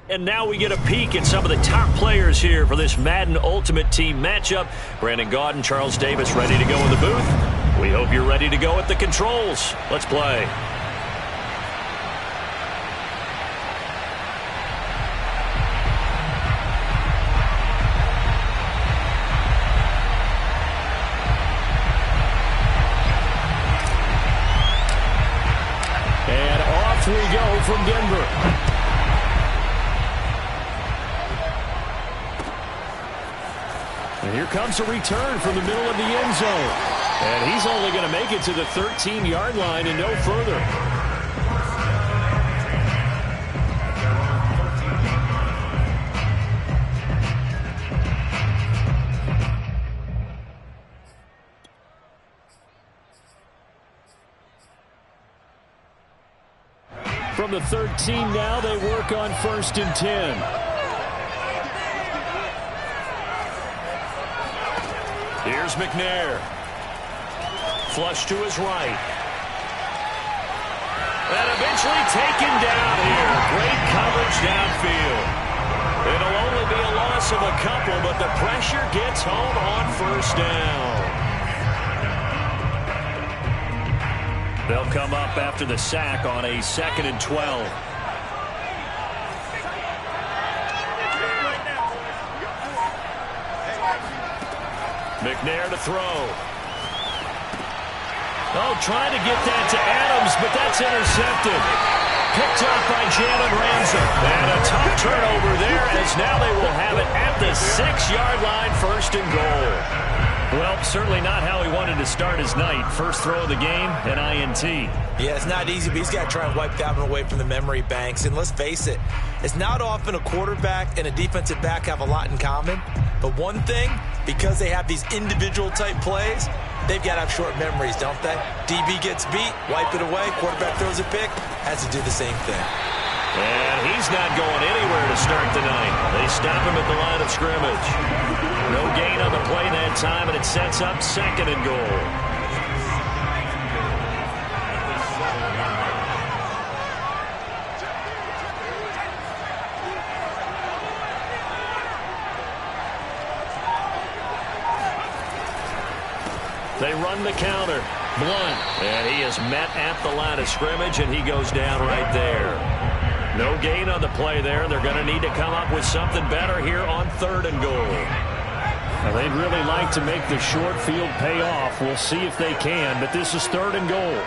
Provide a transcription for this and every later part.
And now we get a peek at some of the top players here for this Madden Ultimate Team matchup. Brandon Gaudin, Charles Davis ready to go in the booth. We hope you're ready to go at the controls. Let's play. And off we go from Denver. And here comes a return from the middle of the end zone. And he's only going to make it to the 13-yard line and no further. From the 13 now, they work on 1st and 10. Here's McNair. Flush to his right. And eventually taken down here. Great coverage downfield. It'll only be a loss of a couple, but the pressure gets home on 1st down. They'll come up after the sack on a 2nd and 12. McNair to throw. Oh, trying to get that to Adams, but that's intercepted. Picked up by Jalen Ramsey. And a tough turnover there, as now they will have it at the 6-yard line, 1st and goal. Well, certainly not how he wanted to start his night. First throw of the game, an INT. Yeah, it's not easy, but he's got to try and wipe that one away from the memory banks. And let's face it, it's not often a quarterback and a defensive back have a lot in common. But one thing, because they have these individual type plays, they've got to have short memories, don't they? DB gets beat, wipe it away, quarterback throws a pick, has to do the same thing. And he's not going anywhere to start the night. They stop him at the line of scrimmage. No gain on the play that time, and it sets up 2nd and goal. They run the counter. Blunt. And he is met at the line of scrimmage, and he goes down right there. No gain on the play there. They're going to need to come up with something better here on 3rd and goal. Now, they'd really like to make the short field pay off. We'll see if they can, but this is 3rd and goal.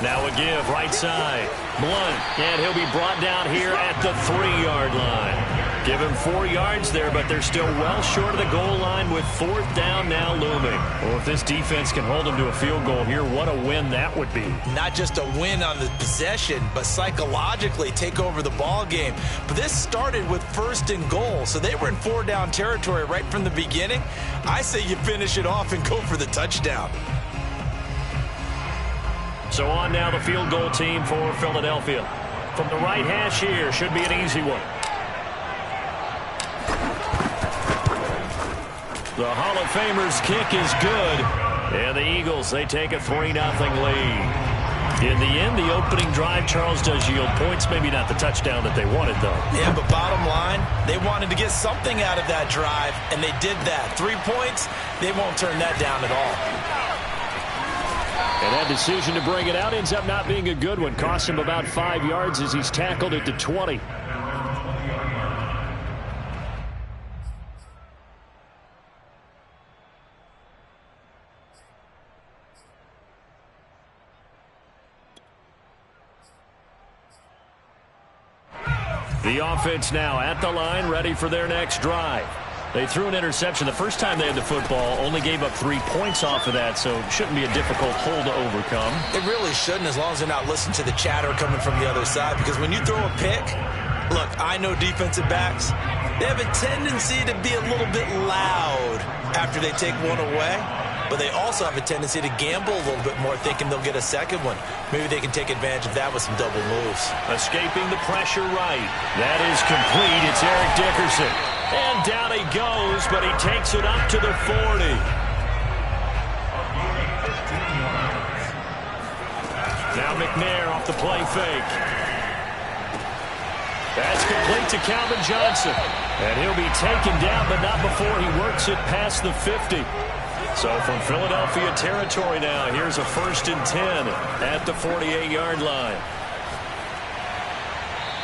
Now a give right side. Blunt. And he'll be brought down here at the 3-yard line. Give him 4 yards there, but they're still well short of the goal line with 4th down now looming. Well, if this defense can hold them to a field goal here, what a win that would be. Not just a win on the possession, but psychologically take over the ball game. But this started with 1st and goal, so they were in 4-down territory right from the beginning. I say you finish it off and go for the touchdown. So on now the field goal team for Philadelphia. From the right hash here, should be an easy one. The Hall of Famer's kick is good. And the Eagles, they take a 3-0 lead. In the end, the opening drive, Charles, does yield points. Maybe not the touchdown that they wanted, though. Yeah, but bottom line, they wanted to get something out of that drive, and they did that. 3 points, they won't turn that down at all. And that decision to bring it out ends up not being a good one. Costs him about 5 yards as he's tackled at the 20. The offense now at the line, ready for their next drive. They threw an interception the first time they had the football, only gave up 3 points off of that, so it shouldn't be a difficult hole to overcome. It really shouldn't, as long as they're not listening to the chatter coming from the other side, because when you throw a pick, look, I know defensive backs, they have a tendency to be a little bit loud after they take one away. But they also have a tendency to gamble a little bit more, thinking they'll get a second one. Maybe they can take advantage of that with some double moves. Escaping the pressure right. That is complete. It's Eric Dickerson. And down he goes, but he takes it up to the 40. Now McNair off the play fake. That's complete to Calvin Johnson. And he'll be taken down, but not before he works it past the 50. So from Philadelphia territory now, here's a 1st and 10 at the 48-yard line.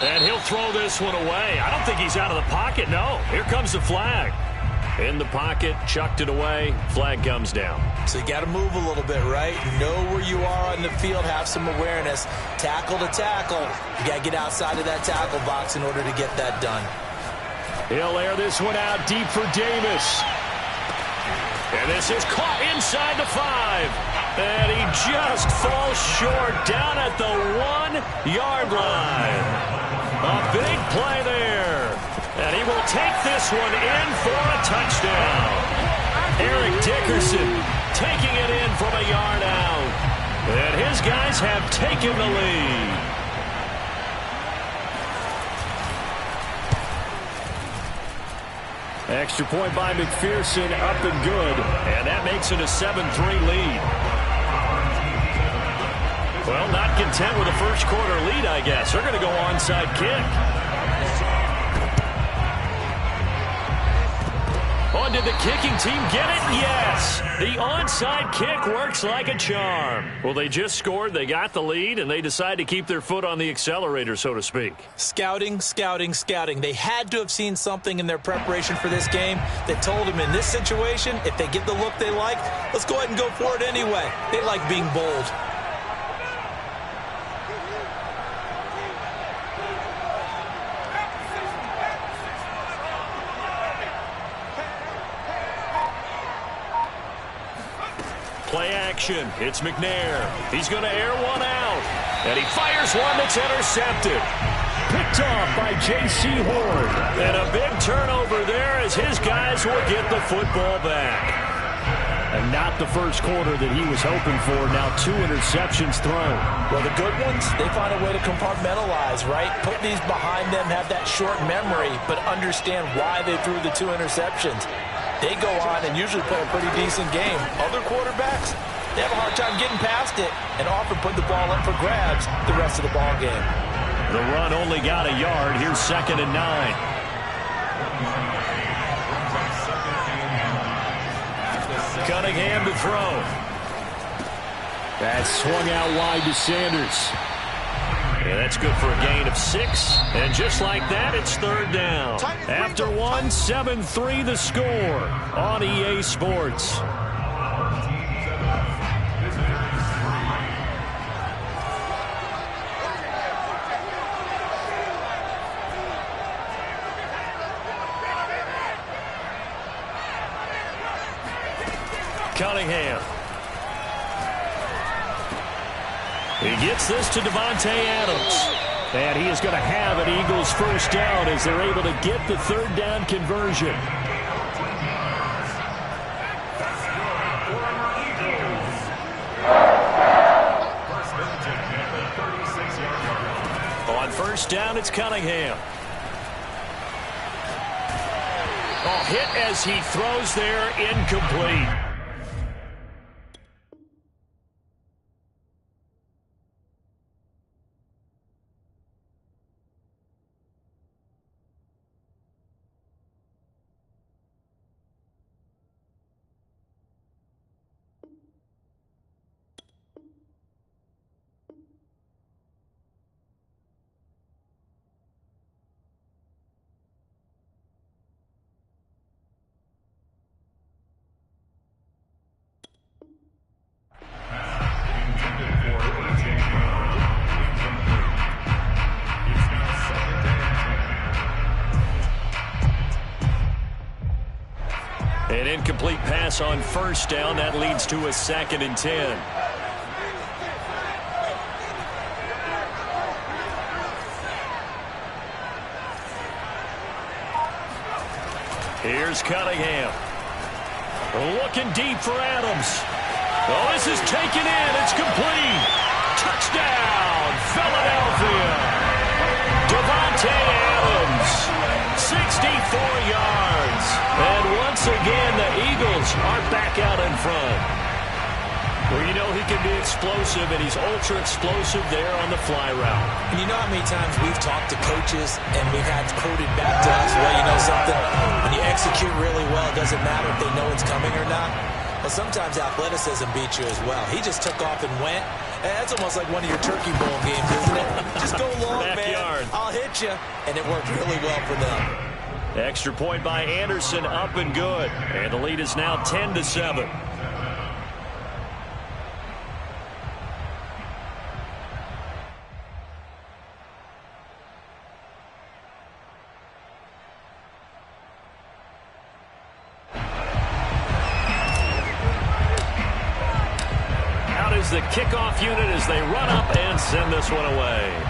And he'll throw this one away. I don't think he's out of the pocket, no. Here comes the flag. In the pocket, chucked it away, flag comes down. So you got to move a little bit, right? Know where you are on the field, have some awareness. Tackle to tackle. You got to get outside of that tackle box in order to get that done. He'll air this one out deep for Davis. And this is caught inside the 5. And he just falls short down at the 1-yard line. A big play there. And he will take this one in for a touchdown. Eric Dickerson taking it in from a yard out. And his guys have taken the lead. Extra point by McPherson, up and good. And that makes it a 7-3 lead. Well, not content with a first quarter lead, I guess. They're going to go onside kick. Oh, did the kicking team get it? Yes. The onside kick works like a charm. Well, they just scored, they got the lead, and they decide to keep their foot on the accelerator, so to speak. Scouting, scouting, scouting. They had to have seen something in their preparation for this game that told them in this situation, if they get the look they like, let's go ahead and go for it anyway. They like being bold. Play action. It's McNair. He's going to air one out. And he fires one that's intercepted. Picked off by J.C. Horn. And a big turnover there as his guys will get the football back. And not the first quarter that he was hoping for. Now 2 interceptions thrown. Well, the good ones, they find a way to compartmentalize, right? Put these behind them, have that short memory, but understand why they threw the 2 interceptions. They go on and usually play a pretty decent game. Other quarterbacks, they have a hard time getting past it and often put the ball up for grabs the rest of the ball game. The run only got a yard. Here's 2nd and 9. Cunningham to throw. That's swung out wide to Sanders. Yeah, that's good for a gain of 6. And just like that, it's 3rd down. After 1, 7-3 the score on EA Sports. Cunningham. He gets this to Devontae Adams. And he is going to have an Eagles first down as they're able to get the 3rd down conversion. On first down, it's Cunningham. Oh, hit as he throws there, incomplete. An incomplete pass on first down. That leads to a 2nd and 10. Here's Cunningham. Looking deep for Adams. Oh, this is taken in. It's complete. Touchdown, Philadelphia. Devontae Adams, 64 yards. And once again, the Eagles are back out in front. Well, you know he can be explosive, and he's ultra explosive there on the fly route. And you know how many times we've talked to coaches and we've had quoted back to us, well, you know something, when you execute really well, it doesn't matter if they know it's coming or not. Well, sometimes athleticism beats you as well. He just took off and went. And that's almost like one of your Turkey Bowl games, isn't it? Just go long, man. I'll hit you. And it worked really well for them. Extra point by Anderson, up and good. And the lead is now 10-7. Out is the kickoff unit as they run up and send this one away.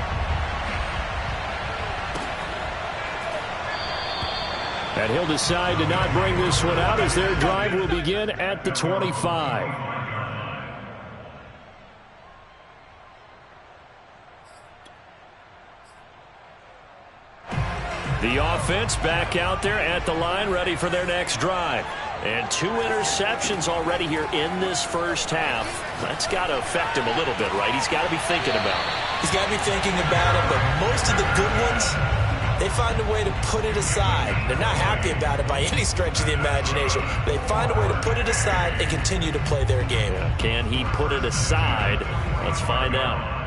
And he'll decide to not bring this one out as their drive will begin at the 25. The offense back out there at the line, ready for their next drive. And 2 interceptions already here in this first half. That's got to affect him a little bit, right? He's got to be thinking about it. He's got to be thinking about it, but most of the good ones, they find a way to put it aside. They're not happy about it by any stretch of the imagination. They find a way to put it aside and continue to play their game. Yeah. Can he put it aside? Let's find out.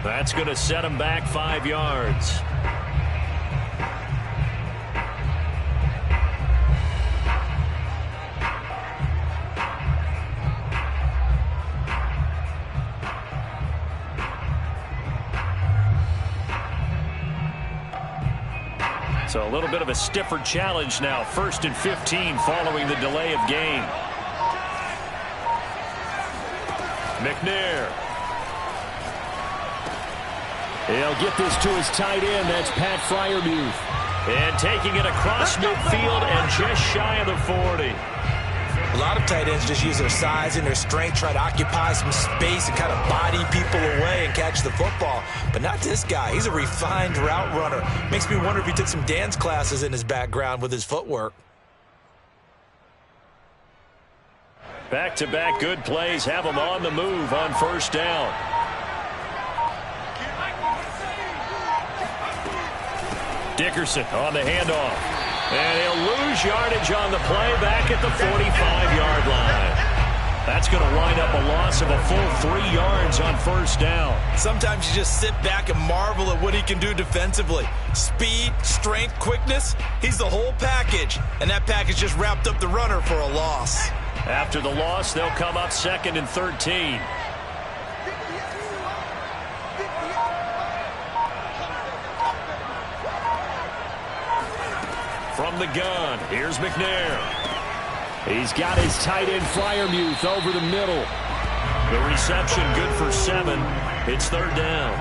That's going to set him back 5 yards. So a little bit of a stiffer challenge now. 1st and 15 following the delay of game. McNair. He'll get this to his tight end. That's Pat Freiermuth. And taking it across midfield and just shy of the 40. A lot of tight ends just use their size and their strength, try to occupy some space and kind of body people away and catch the football. But not this guy. He's a refined route runner. Makes me wonder if he took some dance classes in his background with his footwork. Back-to-back good plays have him on the move on 1st down. Dickerson on the handoff. And he'll lose yardage on the play back at the 45-yard line. That's going to wind up a loss of a full 3 yards on 1st down. Sometimes you just sit back and marvel at what he can do defensively. Speed, strength, quickness, he's the whole package. And that package just wrapped up the runner for a loss. After the loss, they'll come up 2nd and 13. From the gun, here's McNair. He's got his tight end Freiermuth over the middle. The reception good for 7. It's 3rd down.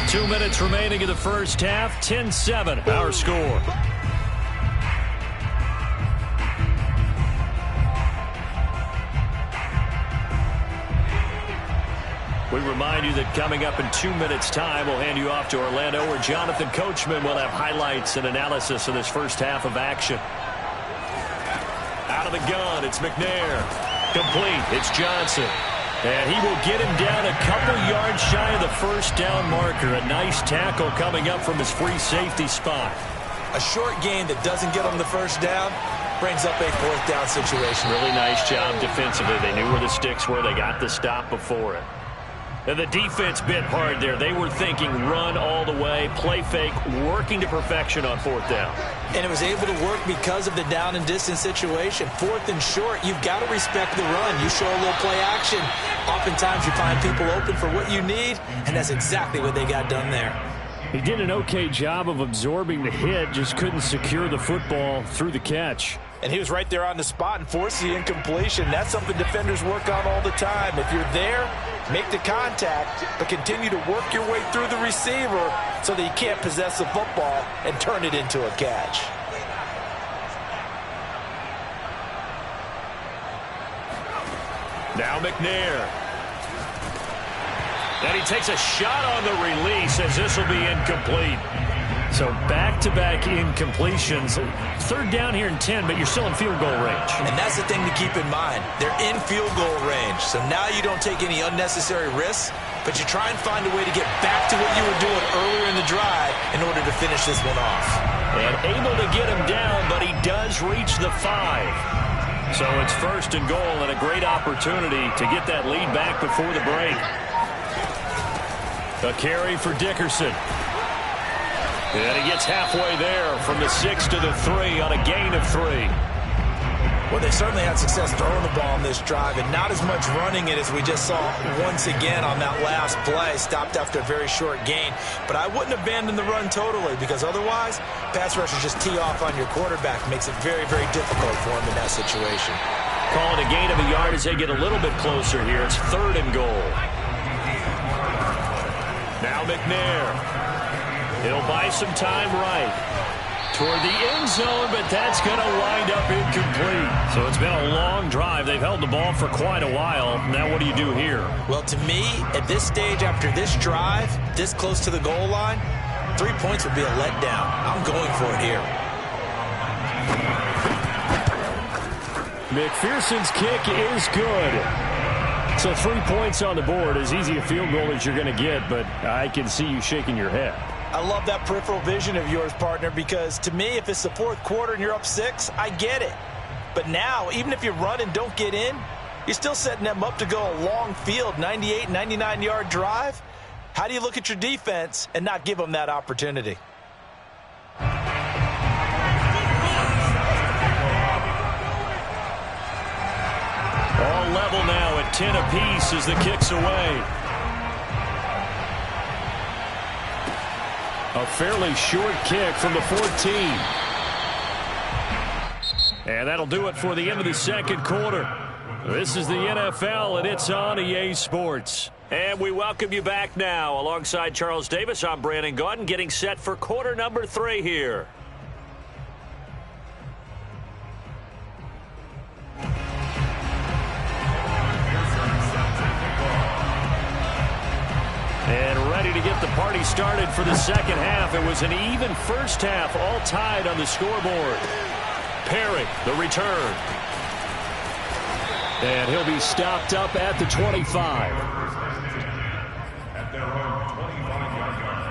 2 minutes remaining in the first half. 10-7, our score. We remind you that coming up in 2 minutes' time, we'll hand you off to Orlando, where Jonathan Coachman will have highlights and analysis of this first half of action. Out of the gun, it's McNair. Complete, it's Johnson. And he will get him down a couple yards shy of the 1st down marker. A nice tackle coming up from his free safety spot. A short gain that doesn't get him the 1st down brings up a 4th down situation. Really nice job defensively. They knew where the sticks were. They got the stop before it. And the defense bit hard there. They were thinking run all the way, play fake, working to perfection on 4th down. And it was able to work because of the down and distance situation. 4th and short, you've got to respect the run. You show a little play action. Oftentimes you find people open for what you need, and that's exactly what they got done there. He did an okay job of absorbing the hit, just couldn't secure the football through the catch. And he was right there on the spot and forced the incompletion. That's something defenders work on all the time. If you're there, make the contact, but continue to work your way through the receiver so that you can't possess the football and turn it into a catch. Now McNair. And he takes a shot on the release as this will be incomplete. So back-to-back incompletions. Third down here in 10, but you're still in field goal range. And that's the thing to keep in mind. They're in field goal range. So now you don't take any unnecessary risks, but you try and find a way to get back to what you were doing earlier in the drive in order to finish this one off. And able to get him down, but he does reach the 5. So it's first and goal and a great opportunity to get that lead back before the break. A carry for Dickerson. And he gets halfway there from the 6 to the 3 on a gain of 3. Well, they certainly had success throwing the ball on this drive and not as much running it as we just saw once again on that last play. Stopped after a very short gain. But I wouldn't abandon the run totally because otherwise, pass rushers just tee off on your quarterback. Makes it very, very difficult for him in that situation. Call it a gain of a yard as they get a little bit closer here. It's third and goal. Now McNair. He'll buy some time right toward the end zone, but that's going to wind up incomplete. So it's been a long drive. They've held the ball for quite a while. Now what do you do here? Well, to me, at this stage, after this drive, this close to the goal line, 3 points would be a letdown. I'm going for it here. McPherson's kick is good. So 3 points on the board, as easy a field goal as you're going to get, but I can see you shaking your head. I love that peripheral vision of yours, partner, because to me, if it's the fourth quarter and you're up 6, I get it. But now, even if you run and don't get in, you're still setting them up to go a long field, 98, 99-yard drive. How do you look at your defense and not give them that opportunity? All level now at 10 apiece as the kick's away. A fairly short kick from the 14. And that'll do it for the end of the second quarter. This is the NFL, and it's on EA Sports. And we welcome you back now. Alongside Charles Davis, I'm Brandon Gaudin, getting set for quarter number 3 here. And ready to get the party started for the second half. It was an even first half, all tied on the scoreboard. Perry, the return. And he'll be stopped up at the 25. At their own 25-yard line.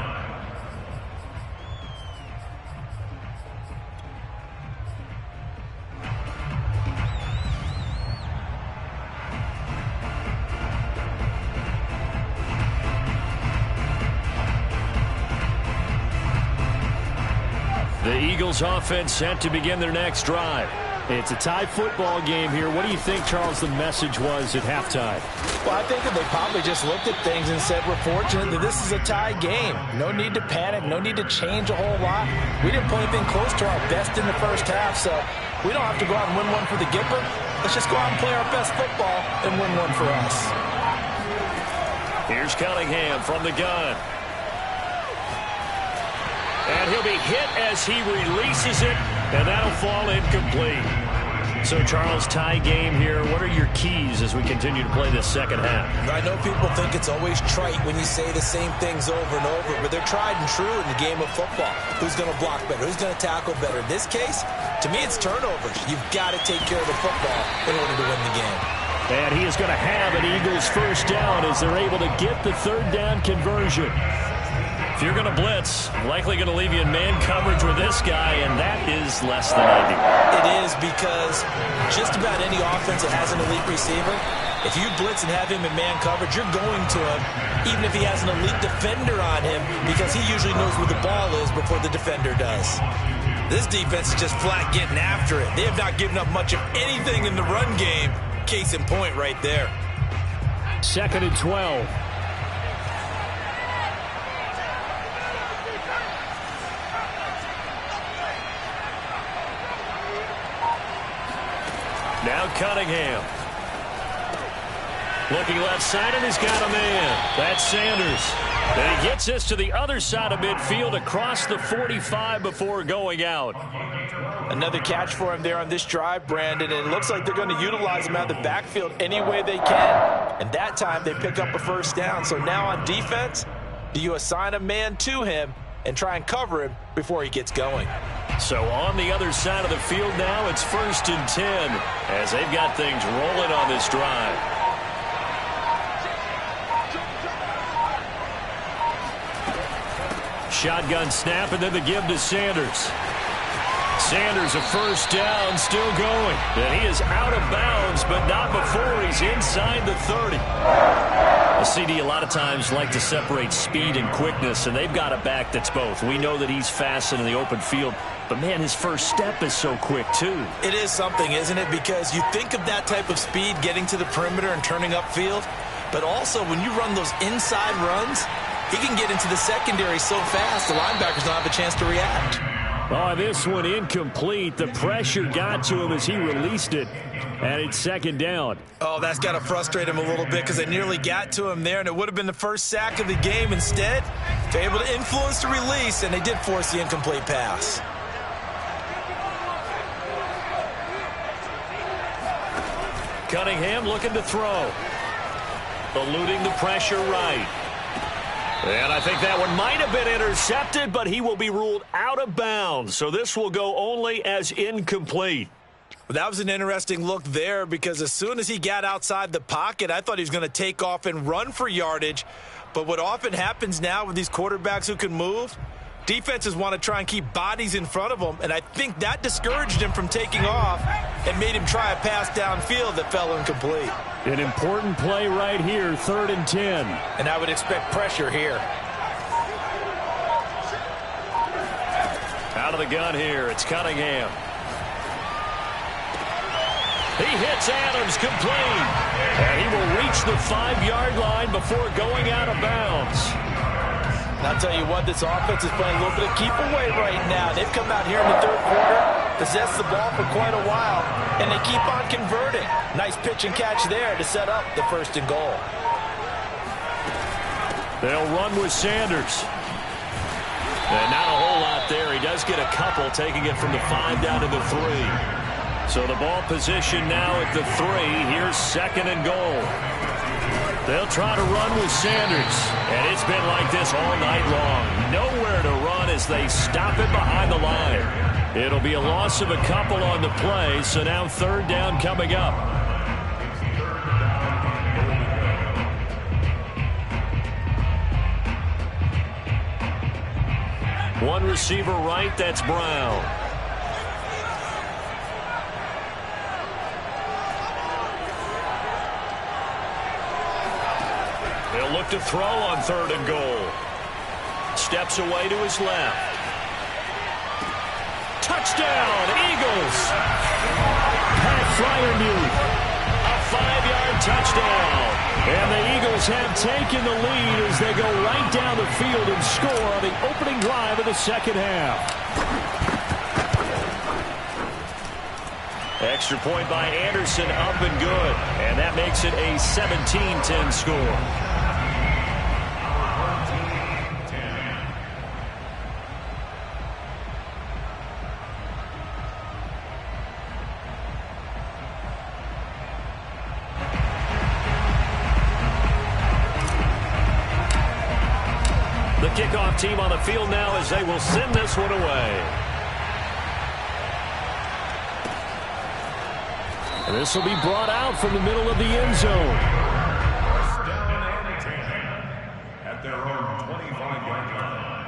The Eagles offense set to begin their next drive. It's a tie football game here. What do you think, Charles, the message was at halftime? Well, I think that they probably just looked at things and said, we're fortunate that this is a tie game. No need to panic. No need to change a whole lot. We didn't play anything close to our best in the first half, so we don't have to go out and win one for the Gipper. Let's just go out and play our best football and win one for us. Here's Cunningham from the gun. And he'll be hit as he releases it, and that'll fall incomplete. So, Charles, tie game here. What are your keys as we continue to play this second half? I know people think it's always trite when you say the same things over and over, but they're tried and true in the game of football. Who's going to block better? Who's going to tackle better? In this case, to me, it's turnovers. You've got to take care of the football in order to win the game. And he is going to have an Eagles first down as they're able to get the third down conversion. If you're going to blitz, likely going to leave you in man coverage with this guy, and that is less than ideal. It is, because just about any offense that has an elite receiver, if you blitz and have him in man coverage, you're going to him, even if he has an elite defender on him, because he usually knows where the ball is before the defender does. This defense is just flat getting after it. They have not given up much of anything in the run game. Case in point right there. 2nd and 12. Now Cunningham. Looking left side, and he's got a man. That's Sanders. And he gets this to the other side of midfield across the 45 before going out. Another catch for him there on this drive, Brandon, and it looks like they're going to utilize him out of the backfield any way they can. And that time they pick up a first down. So now on defense, do you assign a man to him and try and cover him before he gets going? So on the other side of the field now, it's 1st and 10 as they've got things rolling on this drive. Shotgun snap, and then the give to Sanders. Sanders, a first down, still going. And he is out of bounds, but not before he's inside the 30. A CD a lot of times like to separate speed and quickness, and they've got a back that's both. We know that he's fast in the open field, but, man, his first step is so quick, too. It is something, isn't it? Because you think of that type of speed getting to the perimeter and turning upfield, but also when you run those inside runs, he can get into the secondary so fast the linebackers don't have a chance to react. Oh, this one incomplete. The pressure got to him as he released it, and it's 2nd down. Oh, that's got to frustrate him a little bit because they nearly got to him there, and it would have been the first sack of the game. Instead, they're able to influence the release, and they did force the incomplete pass. Cunningham looking to throw. Eluding the pressure right. And I think that one might have been intercepted, but he will be ruled out of bounds. So this will go only as incomplete. Well, that was an interesting look there because as soon as he got outside the pocket, I thought he was going to take off and run for yardage. But what often happens now with these quarterbacks who can move, defenses want to try and keep bodies in front of them, and I think that discouraged him from taking off and made him try a pass downfield that fell incomplete. An important play right here, 3rd and 10. And I would expect pressure here. Out of the gun here, it's Cunningham. He hits Adams complete. And he will reach the 5-yard line before going out of bounds. And I'll tell you what, this offense is playing a little bit of keep away right now. They've come out here in the 3rd quarter, possessed the ball for quite a while, and they keep on converting. Nice pitch and catch there to set up the 1st and goal. They'll run with Sanders. And not a whole lot there. He does get a couple, taking it from the 5 down to the 3. So the ball position now at the 3. Here's 2nd and goal. They'll try to run with Sanders. And it's been like this all night long. Nowhere to run as they stop it behind the line. It'll be a loss of a couple on the play, so now 3rd down coming up. One receiver right, that's Brown. They'll look to throw on 3rd and goal. Steps away to his left. Touchdown, Eagles. Pat Fryermuth, a 5-yard touchdown. And the Eagles have taken the lead as they go right down the field and score on the opening drive of the 2nd half. Extra point by Anderson, up and good. And that makes it a 17-10 score. The kickoff team on the field now as they will send this one away. And this will be brought out from the middle of the end zone. At their own 25-yard line.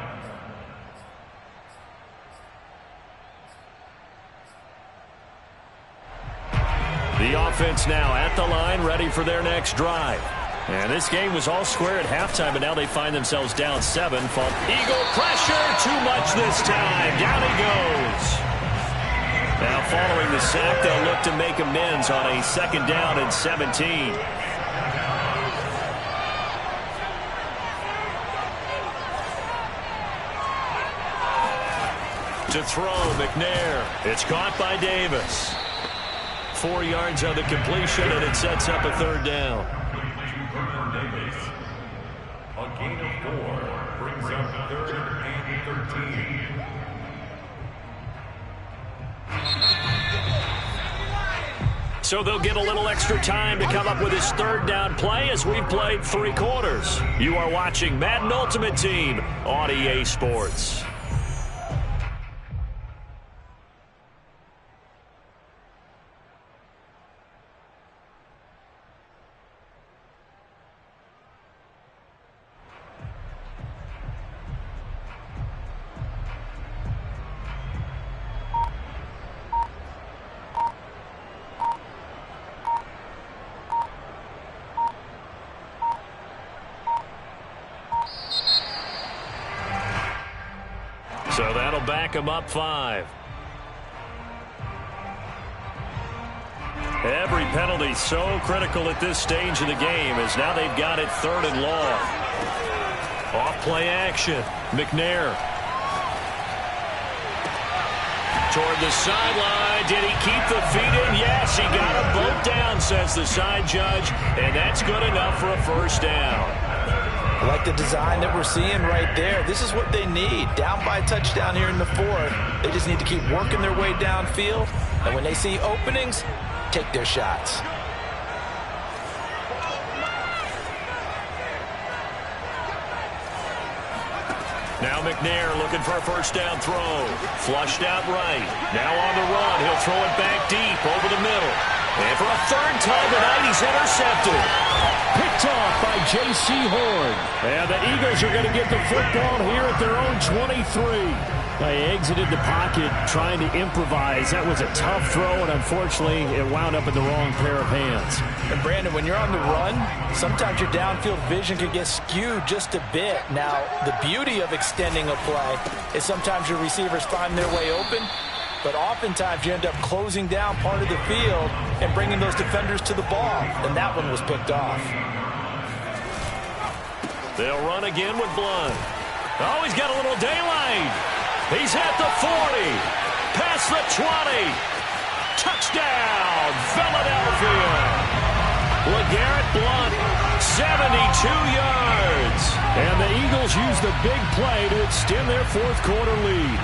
The offense now at the line, ready for their next drive. And this game was all square at halftime, but now they find themselves down 7. Eagle pressure, too much this time. Down he goes. Now following the sack, they'll look to make amends on a 2nd down and 17. To throw, McNair. It's caught by Davis. 4 yards on the completion, and it sets up a third down. A gain of 4 brings up 3rd and 13. So they'll get a little extra time to come up with his third down play as we've played 3 quarters. You are watching Madden Ultimate Team on EA Sports. So that'll back him up 5. Every penalty so critical at this stage of the game as now they've got it 3rd and long. Off play action. McNair. Toward the sideline. Did he keep the feet in? Yes, he got them both down, says the side judge. And that's good enough for a first down. I like the design that we're seeing right there. This is what they need. Down by a touchdown here in the 4th. They just need to keep working their way downfield. And when they see openings, take their shots. Now McNair looking for a first down throw. Flushed out right. Now on the run. He'll throw it back deep over the middle. And for a 3rd time tonight, he's intercepted. Picked off by J.C. Horn. And the Eagles are going to get the football here at their own 23. They exited the pocket trying to improvise. That was a tough throw, and unfortunately, it wound up in the wrong pair of hands. And Brandon, when you're on the run, sometimes your downfield vision can get skewed just a bit. Now, the beauty of extending a play is sometimes your receivers find their way open, but oftentimes you end up closing down part of the field and bringing those defenders to the ball. And that one was picked off. They'll run again with Blunt. Oh, he's got a little daylight. He's at the 40. Past the 20. Touchdown, Philadelphia. LeGarrette Blunt, 72 yards. And the Eagles use the big play to extend their 4th quarter lead.